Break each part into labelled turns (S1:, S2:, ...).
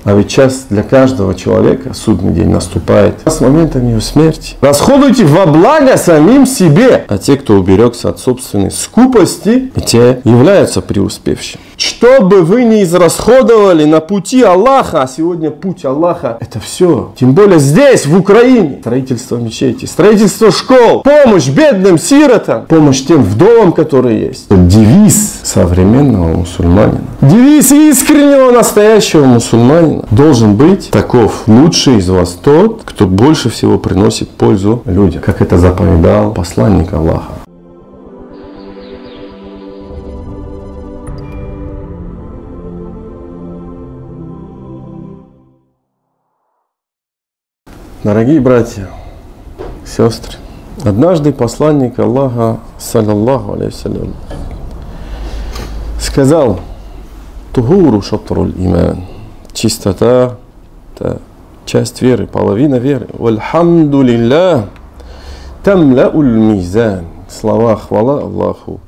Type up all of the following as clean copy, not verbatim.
S1: А ведь час для каждого человека, судный день, наступает с моментом его смерти. Расходуйте во благо самим себе. А те, кто уберегся от собственной скупости, те являются преуспевшими. Что бы вы ни израсходовали на пути Аллаха, а сегодня путь Аллаха — это все. Тем более здесь, в Украине. Строительство мечетей, строительство школ, помощь бедным сиротам, помощь тем вдовам, которые есть. Девиз современного мусульманина, девиз искреннего настоящего мусульманина должен быть таков: лучший из вас тот, кто больше всего приносит пользу людям, как это заповедал посланник Аллаха. Дорогие братья, сестры, однажды посланник Аллаха, саллаллаху алейхиссалям, сказал: «Тухуру шатруль иман». Чистота – это часть веры, половина веры. «Вальхамду лиллах тамлауль мизан». Слова хвала Аллаху,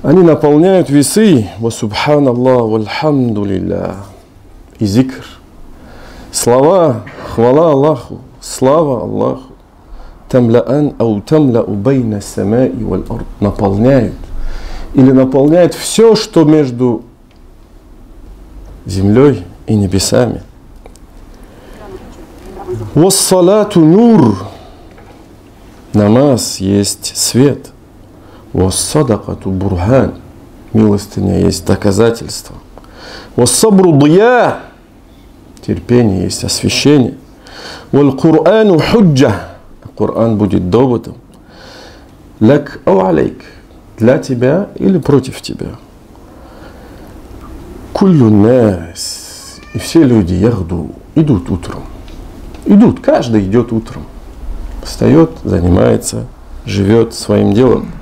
S1: они наполняют весы. «Ва субханаллах вальхамду лиллах». И зикр. Слова хвала Аллаху, слава Аллаху, тамлаан ау тамлау байна самаи валь ард, наполняют или наполняет все, что между землей и небесами. Вассалату нур, намаз есть свет. Вассадакату бурхан, милостыня есть доказательство. Вассабру дия, терпение есть освящение. Валь Курану худжа, Коран будет доводом. Лак ау алейк, для тебя или против тебя. Куллю нас, и все люди яхду, идут утром. Идут, каждый идет утром. Встает, занимается, живет своим делом.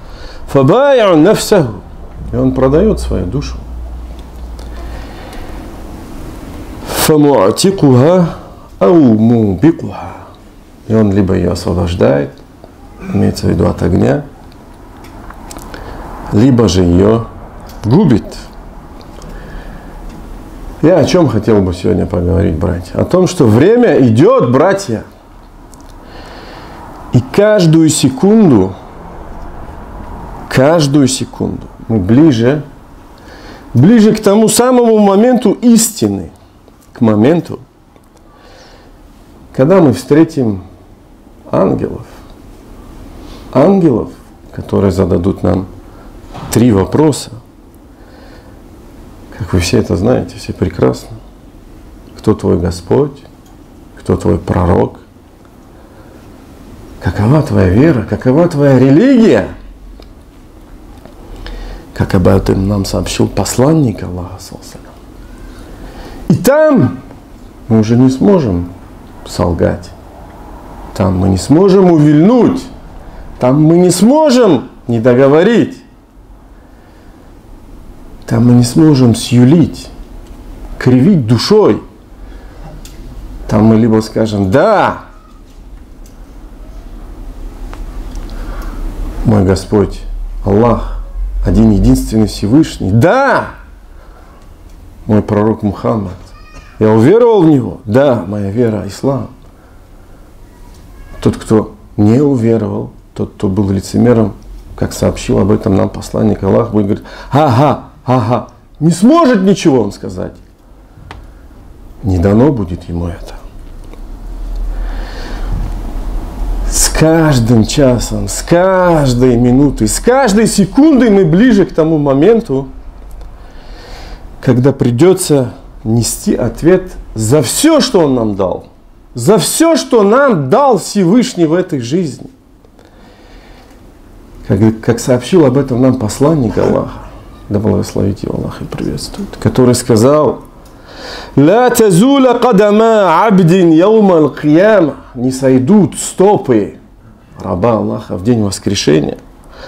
S1: Фабай'у нафсаху, и он продает свою душу. Фамуатикуха ау мубикуха, и он либо ее освобождает, имеется в виду от огня, либо же ее губит. Я о чем хотел бы сегодня поговорить, братья? О том, что время идет, братья. И каждую секунду мы ближе к тому самому моменту истины, к моменту, когда мы встретим ангелов, которые зададут нам 3 вопроса. Как вы все это знаете, все прекрасно. Кто твой Господь? Кто твой пророк? Какова твоя вера? Какова твоя религия? Как об этом нам сообщил посланник Аллаха. И там мы уже не сможем солгать. Там мы не сможем увильнуть. Там мы не сможем не договорить. Там мы не сможем сюлить, кривить душой. Там мы либо скажем: да, мой Господь, Аллах, один единственный Всевышний. Да, мой пророк Мухаммад, я уверовал в него. Да, моя вера ислам. Тот, кто не уверовал, тот, кто был лицемером, как сообщил об этом нам посланник Аллаха, будет говорить: ага, не сможет ничего он сказать. Не дано будет ему это. С каждым часом, с каждой минутой, с каждой секундой мы ближе к тому моменту, когда придется нести ответ за все, что он нам дал. За все, что нам дал Всевышний в этой жизни. Как сообщил об этом нам посланник Аллаха, да благословит его Аллах и приветствует, который сказал: «Ла тазуля кадама абдин яума ал-кияма», не сойдут стопы раба Аллаха в день воскрешения,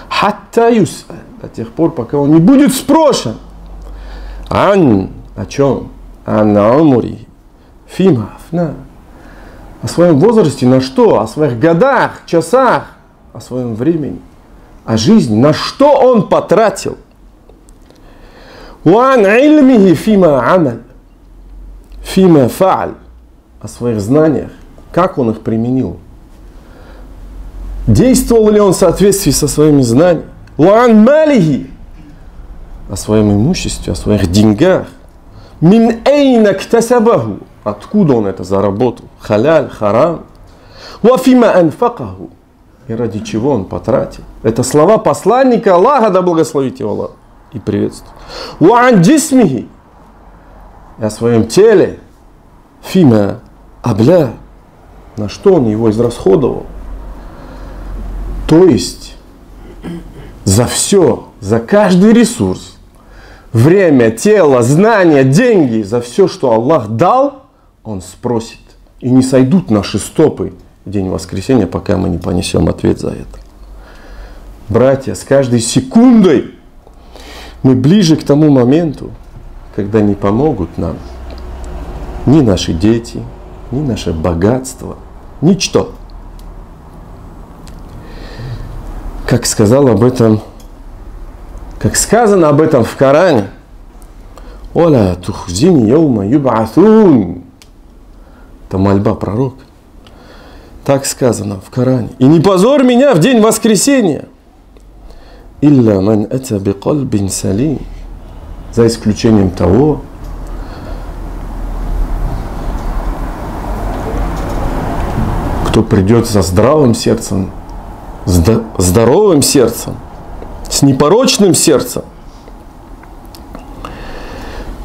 S1: хатта юс'аль, до тех пор, пока он не будет спрошен, о чем? Ан умри фима афна, о своем возрасте, на что? О своих годах, часах, о своем времени, о жизни, на что он потратил. Уан ильмихи фима амаль, фима фа'аль, о своих знаниях, как он их применил. Действовал ли он в соответствии со своими знаниями? Уан малихи, о своем имуществе, о своих деньгах. Мин эйна ктасабаху, откуда он это заработал? Халяль, харам. Уафима анфакаху, и ради чего он потратил. Это слова посланника Аллаха, да благословит его Аллах и приветствует. Уан джисмихи, о своем теле. Фима абля, на что он его израсходовал. То есть за все, за каждый ресурс, время, тело, знания, деньги, за все, что Аллах дал, он спросит. И не сойдут наши стопы в день воскресения, пока мы не понесем ответ за это. Братья, с каждой секундой мы ближе к тому моменту, когда не помогут нам ни наши дети, ни наше богатство, ничто. Как сказано об этом в Коране, «Оля тухзини йоума юб'атун». Это мольба пророка. Так сказано в Коране. «И не позорь меня в день воскресения». «Илля ман ата бикальбин салим». За исключением того, кто придет со здравым сердцем, здоровым сердцем, с непорочным сердцем.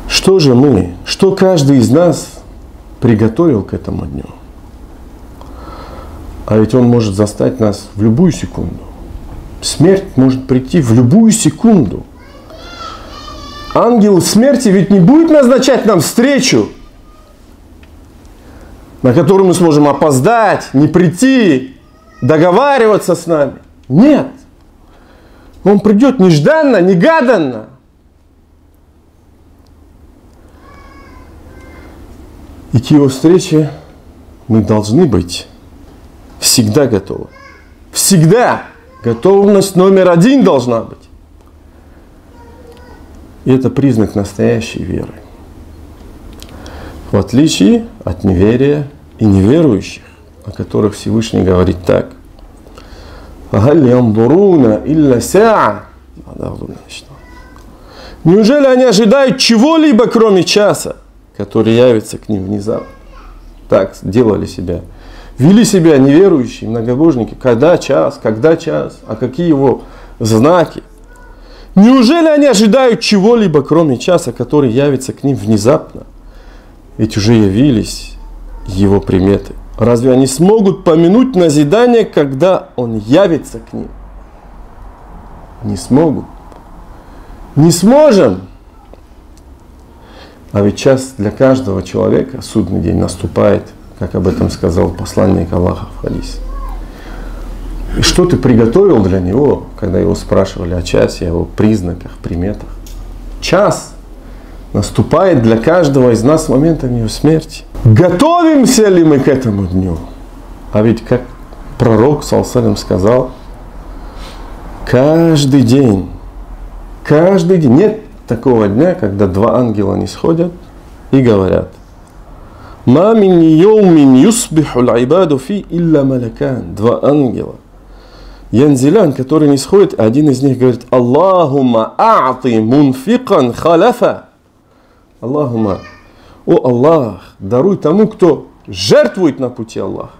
S1: Что же мы, что каждый из нас приготовил к этому дню? А ведь он может застать нас в любую секунду. Смерть может прийти в любую секунду. Ангел смерти ведь не будет назначать нам встречу, на которую мы сможем опоздать, не прийти, договариваться с нами. Нет. Он придет нежданно, негаданно. И к его встрече мы должны быть всегда готовы. Всегда. Готовность номер 1 должна быть. И это признак настоящей веры. В отличие от неверия и неверующих, о которых Всевышний говорит так. Неужели они ожидают чего-либо, кроме часа, который явится к ним внезапно? Так делали себя. Вели себя неверующие, многобожники. Когда час, а какие его знаки? Неужели они ожидают чего-либо, кроме часа, который явится к ним внезапно? Ведь уже явились его приметы. Разве они смогут помянуть назидание, когда он явится к ним? Не смогут. Не сможем. А ведь час для каждого человека, судный день, наступает, как об этом сказал посланник Аллаха в хадисе. И что ты приготовил для него, когда его спрашивали о часе, о его признаках, приметах? Час наступает для каждого из нас с моментом его смерти. Готовимся ли мы к этому дню? А ведь, как пророк саллаллаху сказал, каждый день, нет такого дня, когда два ангела не сходят и говорят: «Ма мин йоумин юсбиху л-айбаду фи илля малакан». Два ангела янзилян, которые не сходят, один из них говорит: «Аллахумма а'ти мунфикан халяфа». Аллахумма, о Аллах, даруй тому, кто жертвует на пути Аллаха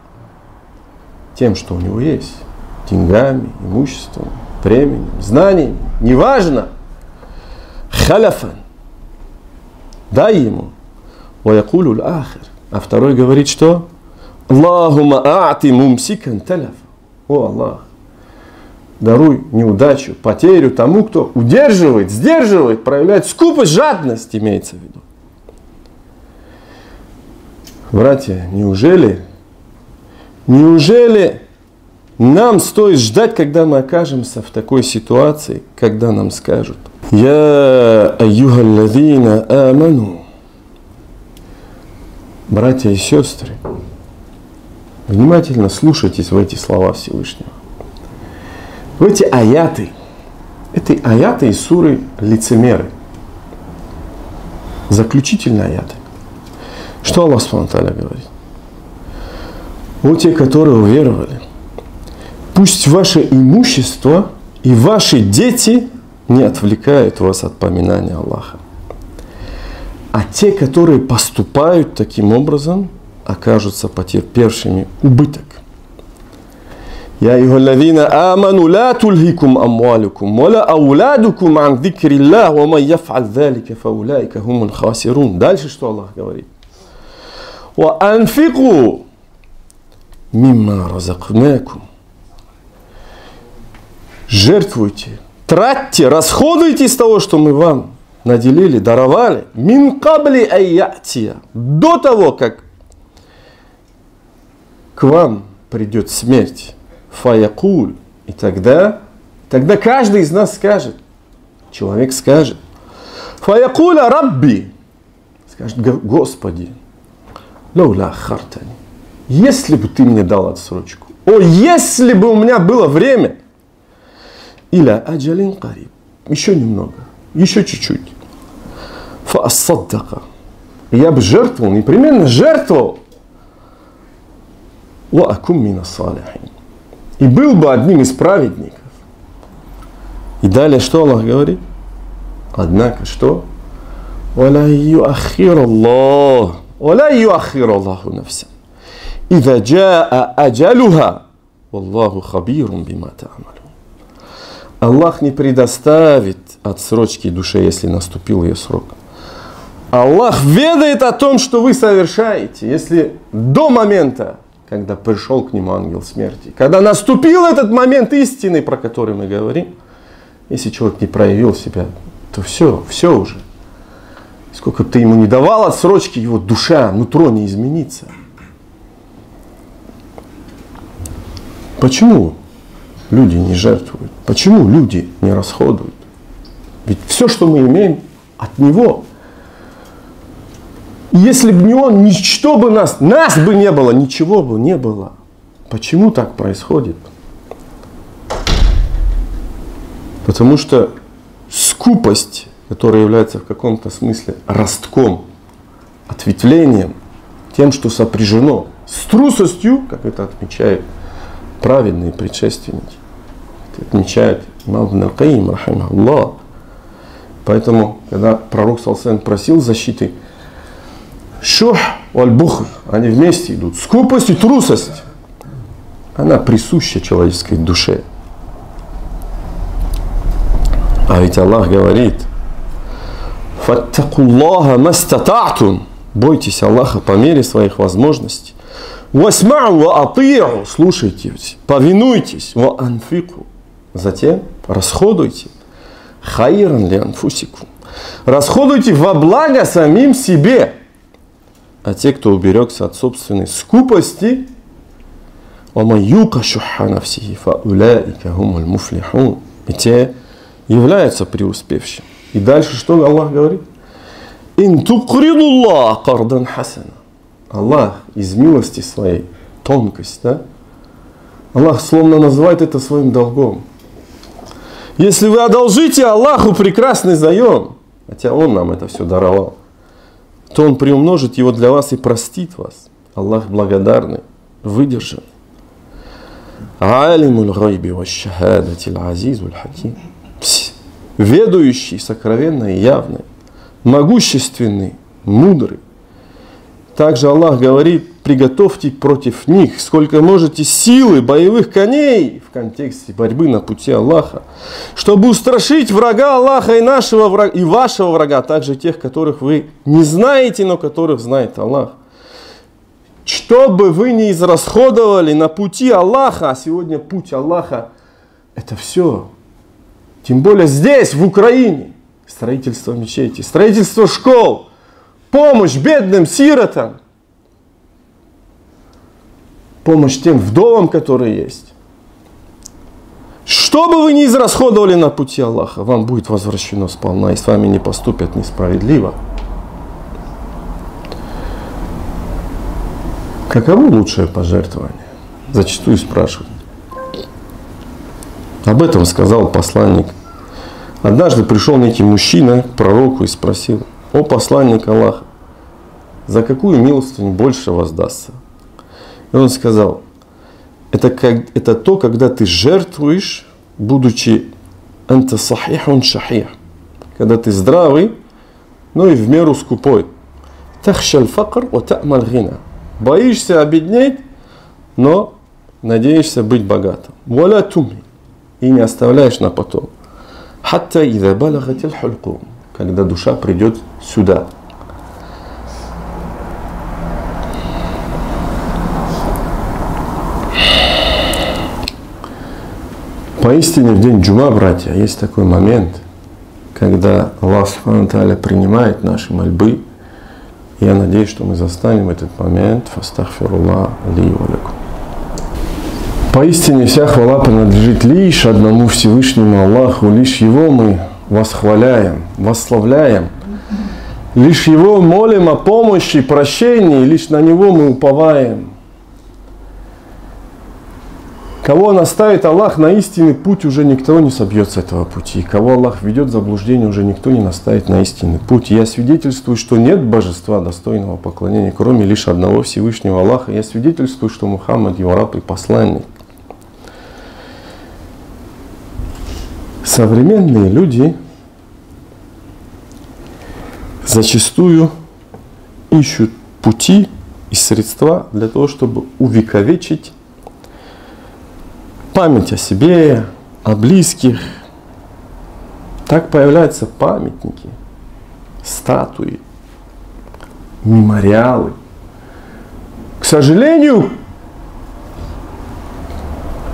S1: тем, что у него есть, деньгами, имуществом, временем, знаниями, неважно, халяфан, дай ему. Ваякулу л-ахир. А второй говорит, что? Аллахумма а'ти мумсикан таляфа. О Аллах, даруй неудачу, потерю тому, кто удерживает, сдерживает, проявляет скупость, жадность, имеется в виду. Братья, неужели нам стоит ждать, когда мы окажемся в такой ситуации, когда нам скажут: «Я айюхаллазина аману». Братья и сестры, внимательно слушайтесь в эти слова Всевышнего. В эти аяты. Это аяты из суры «Лицемеры». Заключительные аяты. Что Аллах Субхану ва Тааля говорит? Вот те, которые уверовали, пусть ваше имущество и ваши дети не отвлекают вас от поминания Аллаха. А те, которые поступают таким образом, окажутся потерпевшими убыток. Я айюхаллазина аману ла тульхикум амвалукум ва ла ауладукум ан зикриллах ва ман яф'аль залика фаулаика хумул хасирун. Дальше что Аллах говорит? Ва анфику мимма разакнакум. Жертвуйте, тратьте, расходуйте из того, что мы вам наделили, даровали. Мин кабли айятия. До того, как к вам придет смерть. Фаякуль. И тогда каждый из нас скажет, человек скажет, фаякуля рабби, скажет, Господи, лауля хартани, если бы ты мне дал отсрочку, о, если бы у меня было время, иля аджалин кариб, еще немного, еще чуть-чуть, фаасаддака, я бы жертвовал, непременно жертвовал, ва акум мина салихин, и был бы одним из праведников. И далее что Аллах говорит? Однако что? وَلَا يُؤَخِّرُ اللَّهُ نَفْسًا إِذَا جَاءَ أَجَلُهَا وَاللَّهُ خَبِيرٌ بِمَا تَعْمَلُونَ. Аллах не предоставит отсрочки душе, если наступил ее срок. Аллах ведает о том, что вы совершаете, если до момента, когда пришел к нему ангел смерти, когда наступил этот момент истины, про который мы говорим, если человек не проявил себя, то все уже. Сколько бы ты ему не давал отсрочки, его душа, нутро не изменится. Почему люди не жертвуют? Почему люди не расходуют? Ведь все, что мы имеем, от него. Если бы не он, ничто бы нас бы не было, ничего бы не было. Почему так происходит? Потому что скупость, которая является в каком-то смысле ростком, ответвлением, тем, что сопряжено с трусостью, как это отмечают праведные предшественники, это отмечает имам Ибн аль-Каим, рахимахуллах. Поэтому, когда пророк саллаллаху алейхи ва саллям просил защиты, шух валь-бухл, они вместе идут. Скупость и трусость, она присуща человеческой душе. А ведь Аллах говорит, фаттакуллаха мастататун, бойтесь Аллаха по мере своих возможностей. Васмау ва ати'у, слушайте, повинуйтесь, ва анфику, затем расходуйте. Хайран ли анфусику, расходуйте во благо самим себе. А те, кто уберегся от собственной скупости, и те являются преуспевшими. И дальше что Аллах говорит? Аллах из милости своей, тонкость, да? Аллах словно называет это своим долгом. Если вы одолжите Аллаху прекрасный заем, хотя Он нам это все даровал, то Он приумножит его для вас и простит вас. Аллах благодарный, выдержанный. Алимуль гайби ва шахадатил азизуль хаким. Ведающий, сокровенный и явный, могущественный, мудрый. Также Аллах говорит, приготовьте против них сколько можете силы, боевых коней в контексте борьбы на пути Аллаха, чтобы устрашить врага Аллаха и нашего врага, и вашего врага, также тех, которых вы не знаете, но которых знает Аллах. Что бы вы ни израсходовали на пути Аллаха, а сегодня путь Аллаха это все, тем более здесь, в Украине, строительство мечетей, строительство школ, помощь бедным сиротам, помощь тем вдовам, которые есть. Что бы вы ни израсходовали на пути Аллаха, вам будет возвращено сполна, и с вами не поступят несправедливо. Каково лучшее пожертвование? Зачастую спрашивают. Об этом сказал посланник. Однажды пришел некий мужчина к пророку и спросил: о посланник Аллаха, за какую милостыню больше воздастся? И он сказал, это то, когда ты жертвуешь, будучи анта сахихун шахих, когда ты здравый, но и в меру скупой. Тахшаль факр ва та'маль гина. Боишься обеднеть, но надеешься быть богатым. Валя туми. И не оставляешь на потом. Хатта иза балагатил хулькум. Когда душа придет сюда. Поистине в день Джума, братья, есть такой момент, когда Аллах Субхану ва Тааля принимает наши мольбы. Я надеюсь, что мы застанем этот момент. Фастагфируллах ли ва лакум. Поистине вся хвала принадлежит лишь одному Всевышнему Аллаху, лишь Его мы восхваляем, восславляем, лишь Его молим о помощи, прощении, лишь на Него мы уповаем. Кого наставит Аллах на истинный путь, уже никто не собьет с этого пути. Кого Аллах ведет в заблуждение, уже никто не наставит на истинный путь. Я свидетельствую, что нет божества достойного поклонения, кроме лишь одного Всевышнего Аллаха. Я свидетельствую, что Мухаммад его раб и посланник. Современные люди зачастую ищут пути и средства для того, чтобы увековечить память о себе, о близких. Так появляются памятники, статуи, мемориалы. К сожалению,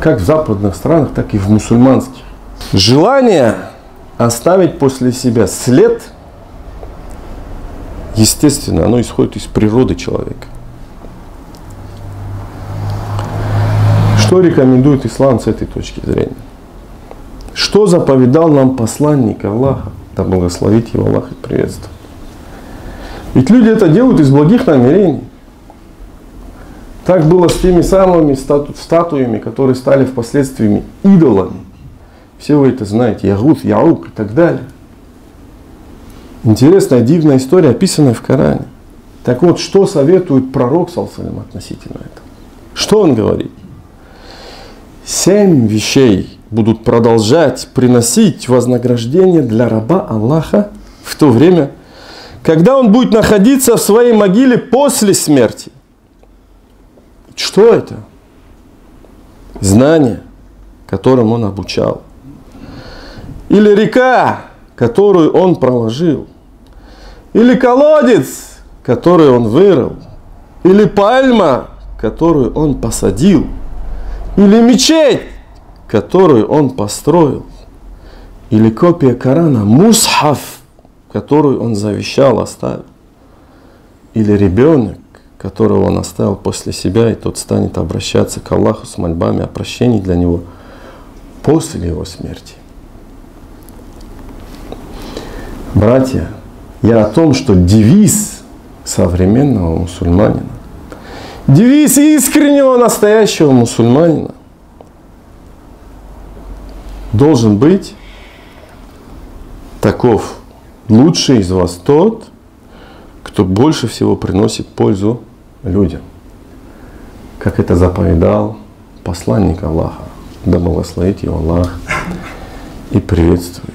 S1: как в западных странах, так и в мусульманских. Желание оставить после себя след, естественно, оно исходит из природы человека. Что рекомендует ислам с этой точки зрения? Что заповедал нам посланник Аллаха? Да благословить его Аллах и приветствовать. Ведь люди это делают из благих намерений. Так было с теми самыми статуями, которые стали впоследствии идолами. Все вы это знаете. Ягут, Яук и так далее. Интересная, дивная история, описанная в Коране. Так вот, что советует пророк саллаллаху алейхи ва саллям относительно этого? Что он говорит? 7 вещей будут продолжать приносить вознаграждение для раба Аллаха в то время, когда он будет находиться в своей могиле после смерти. Что это? Знание, которым он обучал. Или река, которую он проложил. Или колодец, который он вырыл. Или пальма, которую он посадил. Или мечеть, которую он построил. Или копия Корана, мусхаф, которую он завещал, оставил. Или ребенок, которого он оставил после себя, и тот станет обращаться к Аллаху с мольбами о прощении для него после его смерти. Братья, я о том, что девиз современного мусульманина, девиз искреннего, настоящего мусульманина должен быть таков: лучший из вас тот, кто больше всего приносит пользу людям, как это заповедал посланник Аллаха, да благословит его Аллах и приветствует.